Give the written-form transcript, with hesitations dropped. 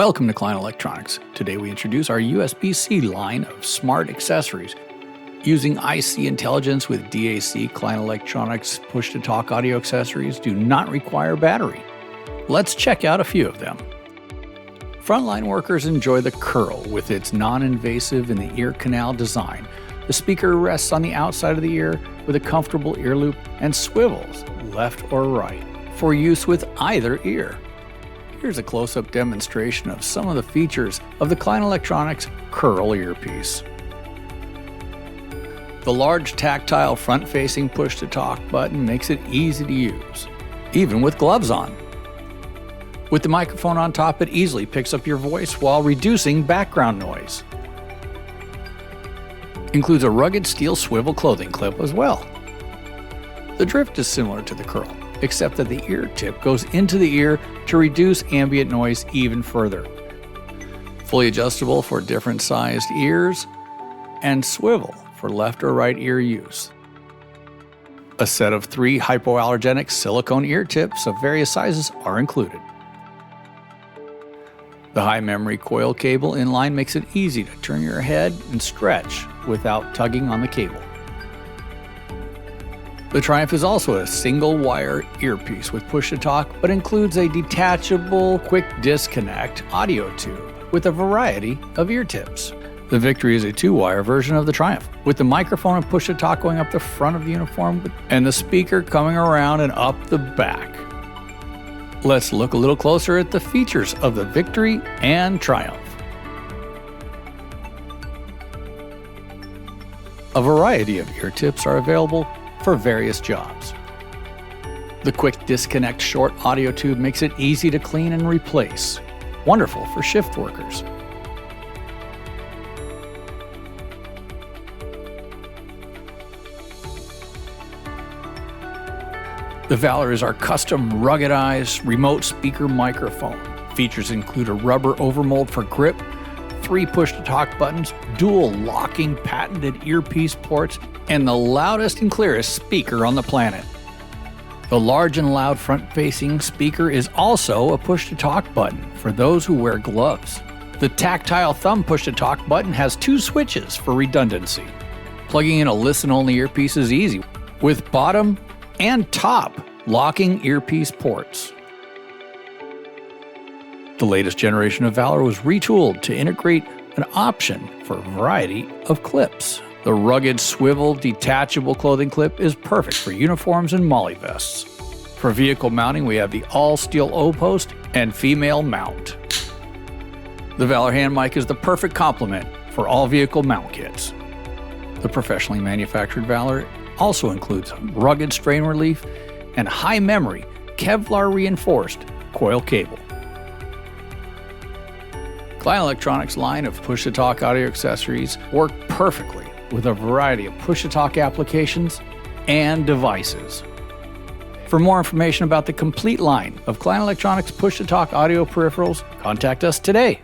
Welcome to Klein Electronics. Today we introduce our USB-C line of smart accessories. Using IC intelligence with DAC, Klein Electronics push-to-talk audio accessories do not require battery. Let's check out a few of them. Frontline workers enjoy the Curl with its non-invasive in the ear canal design. The speaker rests on the outside of the ear with a comfortable ear loop and swivels left or right for use with either ear. Here's a close-up demonstration of some of the features of the Klein Electronics Curl earpiece. The large tactile front-facing push-to-talk button makes it easy to use, even with gloves on. With the microphone on top, it easily picks up your voice while reducing background noise. Includes a rugged steel swivel clothing clip as well. The drift is similar to the Curl, except that the ear tip goes into the ear to reduce ambient noise even further. Fully adjustable for different sized ears, and swivel for left or right ear use. A set of 3 hypoallergenic silicone ear tips of various sizes are included. The high memory coil cable inline makes it easy to turn your head and stretch without tugging on the cable. The Triumph is also a single-wire earpiece with push-to-talk, but includes a detachable quick disconnect audio tube with a variety of ear tips. The Victory is a 2-wire version of the Triumph, with the microphone and push-to-talk going up the front of the uniform and the speaker coming around and up the back. Let's look a little closer at the features of the Victory and Triumph. A variety of ear tips are available for various jobs. The quick disconnect short audio tube makes it easy to clean and replace. Wonderful for shift workers. The Valor is our custom ruggedized remote speaker microphone. Features include a rubber overmold for grip, 3 push-to-talk buttons, dual locking patented earpiece ports, and the loudest and clearest speaker on the planet. The large and loud front-facing speaker is also a push-to-talk button for those who wear gloves. The tactile thumb push-to-talk button has 2 switches for redundancy. Plugging in a listen-only earpiece is easy, with bottom and top locking earpiece ports. The latest generation of Valor was retooled to integrate an option for a variety of clips. The rugged swivel detachable clothing clip is perfect for uniforms and molly vests. For vehicle mounting, we have the all-steel O-post and female mount. The Valor hand mic is the perfect complement for all vehicle mount kits. The professionally manufactured Valor also includes rugged strain relief and high memory Kevlar reinforced coil cable. Klein Electronics line of push-to-talk audio accessories work perfectly with a variety of push-to-talk applications and devices. For more information about the complete line of Klein Electronics push-to-talk audio peripherals, contact us today.